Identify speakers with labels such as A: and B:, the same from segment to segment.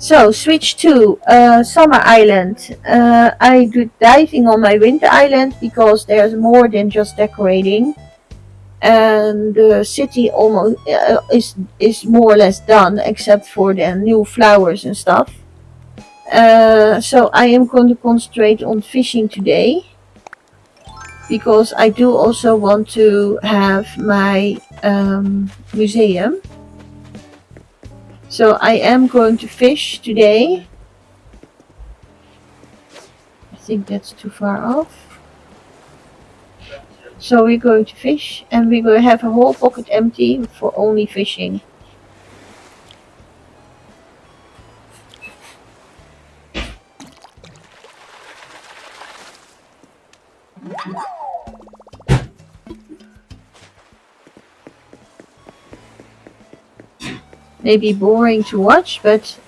A: So switch to Summer Island. I do diving on my Winter Island because there's more than just decorating, and the city almost is more or less done except for the new flowers and stuff. So I am going to concentrate on fishing today because I do also want to have my museum. So I am going to fish today. I think that's too far off. So we're going to fish and we're going to have a whole pocket empty for only fishing. Maybe boring to watch, but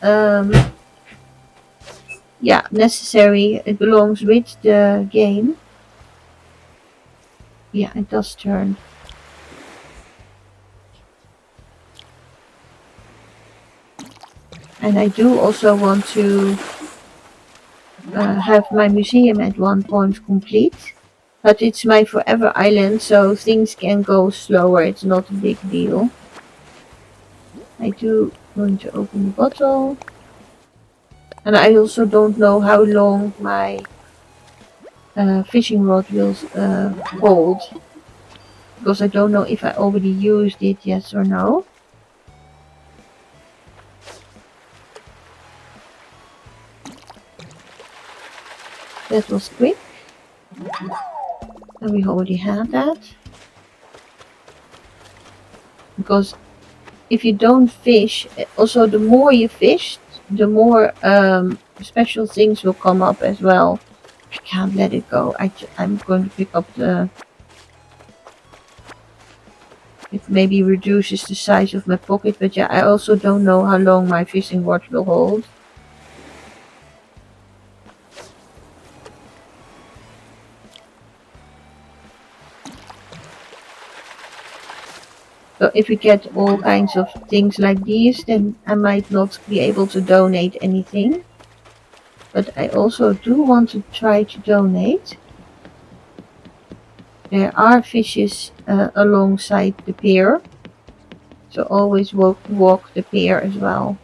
A: yeah, necessary. It belongs with the game. Yeah, it does turn. And I do also want to have my museum at one point complete. But it's my forever island, so things can go slower. It's not a big deal. I do going to open the bottle. And I also don't know how long my fishing rod will hold. Because I don't know if I already used it, yes or no. That was quick. And we already had that. Because if you don't fish, also the more you fish, the more special things will come up as well. I can't let it go. I'm going to pick up the... It maybe reduces the size of my pocket, but yeah, I also don't know how long my fishing rod will hold. So if we get all kinds of things like these, then I might not be able to donate anything. But I also do want to try to donate. There are fishes alongside the pier. So always walk the pier as well.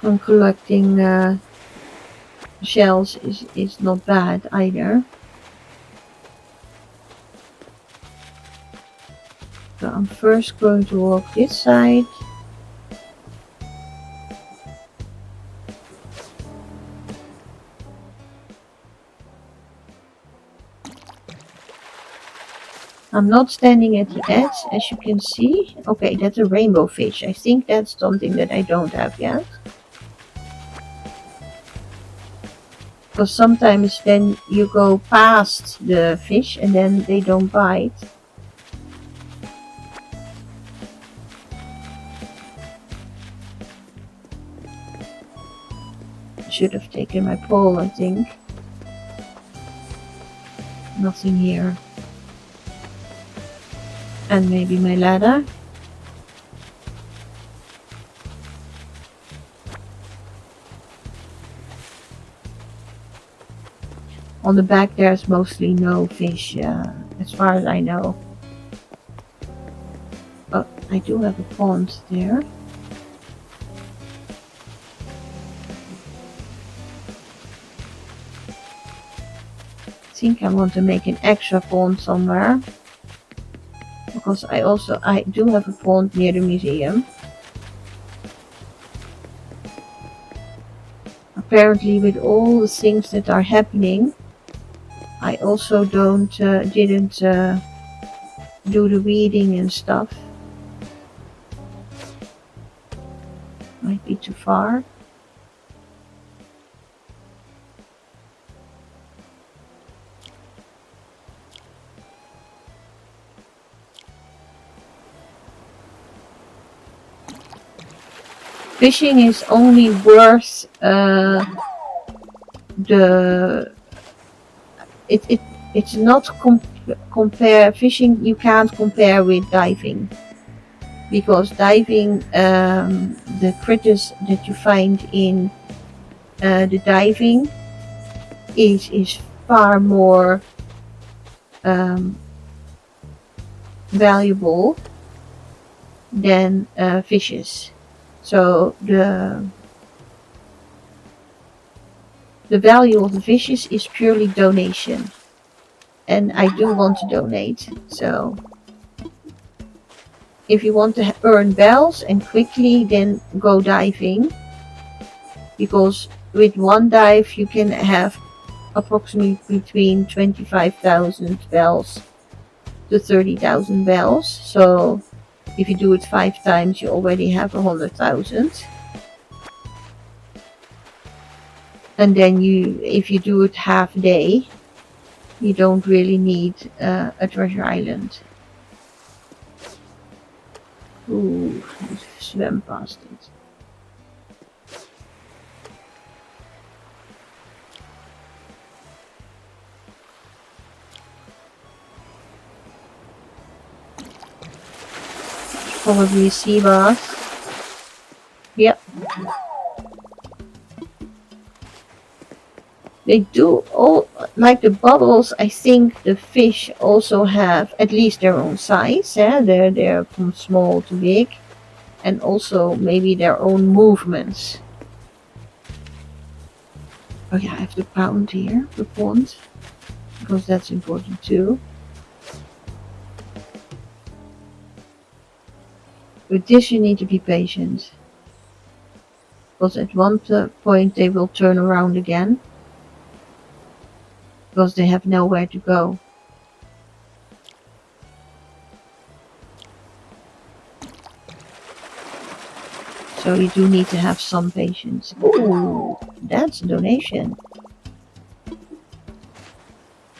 A: And collecting shells is not bad either. So I'm first going to walk this side. I'm not standing at the edge, as you can see. Okay, that's a rainbow fish. I think that's something that I don't have yet. Because sometimes then you go past the fish and then they don't bite. I should have taken my pole, I think. Nothing here. And maybe my ladder. On the back there's mostly no fish, as far as I know. Oh, I do have a pond there. I think I want to make an extra pond somewhere. Because I do have a pond near the museum. Apparently with all the things that are happening, I also didn't do the weeding and stuff. Might be too far. Fishing is only worth the it's not compare fishing. You can't compare with diving, because diving, the critters that you find in the diving is far more valuable than fishes. So the value of the fishes is purely donation, and I do want to donate. So if you want to earn bells and quickly, then go diving, because with one dive you can have approximately between 25,000 bells to 30,000 bells. So if you do it 5 times, you already have 100,000. And then if you do it half a day, you don't really need a treasure island. Ooh, swim past it. Probably a sea bass. Yep. They do all, like the bubbles. I think the fish also have at least their own size. Yeah, they're from small to big, and also maybe their own movements. Oh yeah, I have to pound here the pond, because that's important too. With this you need to be patient, because at one point they will turn around again, because they have nowhere to go. So you do need to have some patience. Ooh, that's a donation.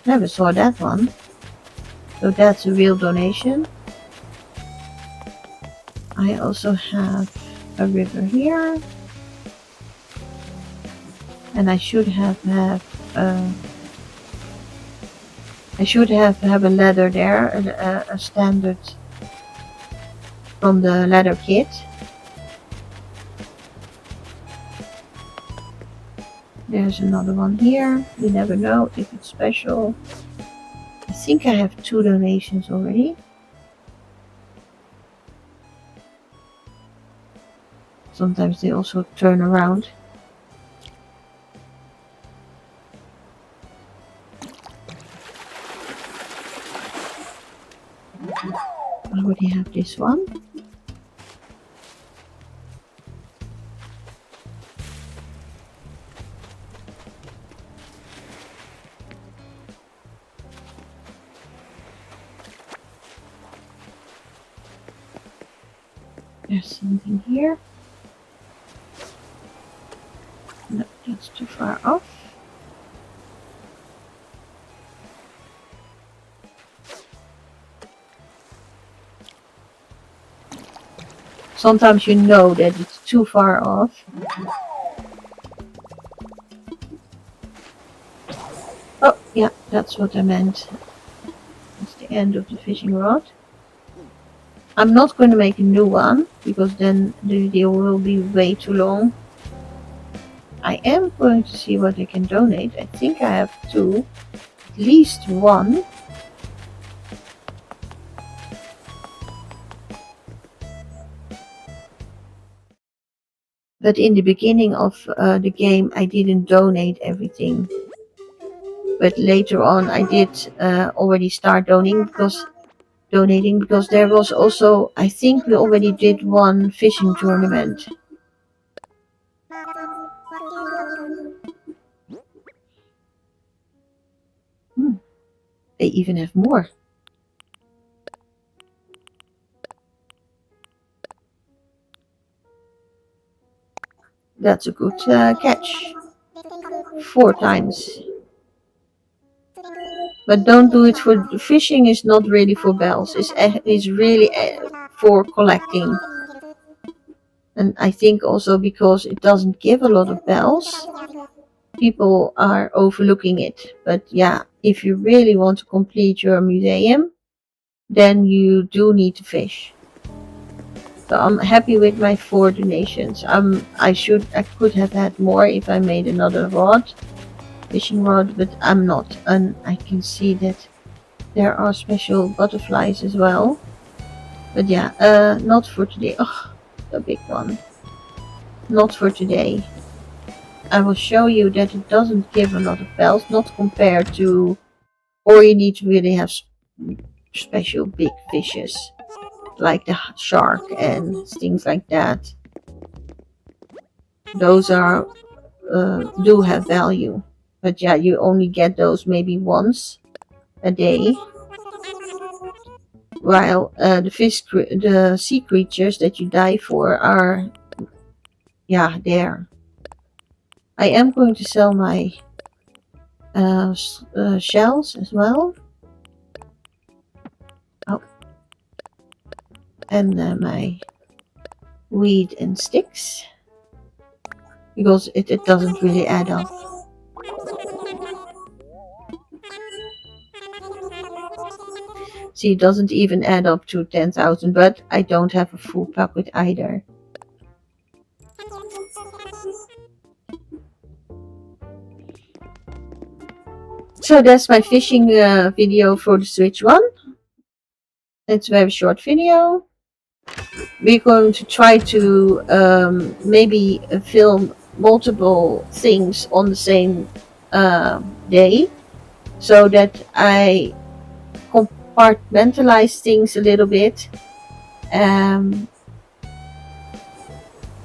A: Never saw that one. So that's a real donation. I also have a river here. And I should have a ladder there, a standard from the ladder kit. There's another one here. You never know if it's special. I think I have 2 donations already. Sometimes they also turn around. I already have this one. There's something here. No, that's too far off. Sometimes you know that it's too far off. Oh, yeah, that's what I meant. It's the end of the fishing rod. I'm not going to make a new one, because then the video will be way too long. I am going to see what I can donate. I think I have 2, at least 1. But in the beginning of the game, I didn't donate everything. But later on, I did already start donating, because there was also, I think we already did one fishing tournament. They even have more. That's a good catch. 4 times. But don't do it for fishing. Is not really for bells. It's really for collecting. And I think also because it doesn't give a lot of bells, people are overlooking it. But yeah, if you really want to complete your museum, then you do need to fish. So I'm happy with my 4 donations. I could have had more if I made another fishing rod, but I'm not. And I can see that there are special butterflies as well. But yeah, not for today. Oh, the big one. Not for today. I will show you that it doesn't give a lot of bells, not compared to, or you need to really have special big fishes, like the shark and things like that. Those are do have value, but yeah, you only get those maybe once a day. While the sea creatures that you die for are, yeah, there. I am going to sell my shells as well. Oh, and my weed and sticks, because it doesn't really add up. See, it doesn't even add up to 10,000, but I don't have a full pocket either. So that's my fishing video for the Switch 1. It's a very short video. We're going to try to maybe film multiple things on the same day, so that I compartmentalize things a little bit.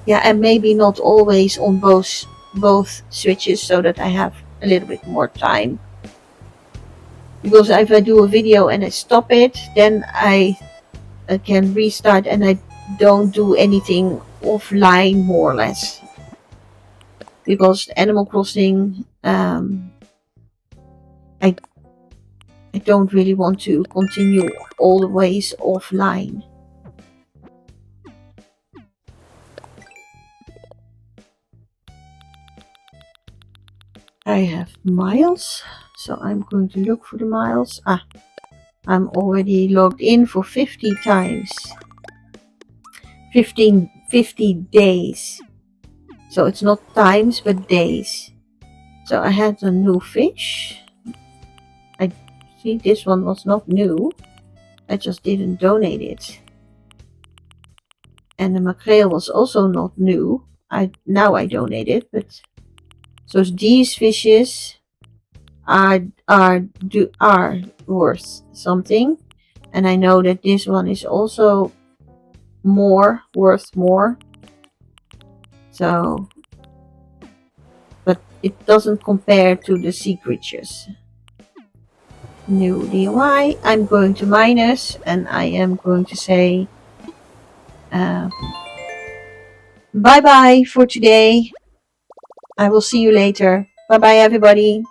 A: Yeah, and maybe not always on both switches, so that I have a little bit more time. Because if I do a video and I stop it, then I can restart and I don't do anything offline, more or less. Because Animal Crossing, I don't really want to continue all the ways offline. I have miles, so I'm going to look for the miles. I'm already logged in for 50 times. 50 days. So it's not times, but days. So I had a new fish. I see this one was not new. I just didn't donate it. And the mackerel was also not new. Now I donate it, but so these fishes are worth something, and I know that this one is also worth more. So, but it doesn't compare to the sea creatures. New DIY. I'm going to minus, and I am going to say bye bye for today. I will see you later. Bye bye, everybody.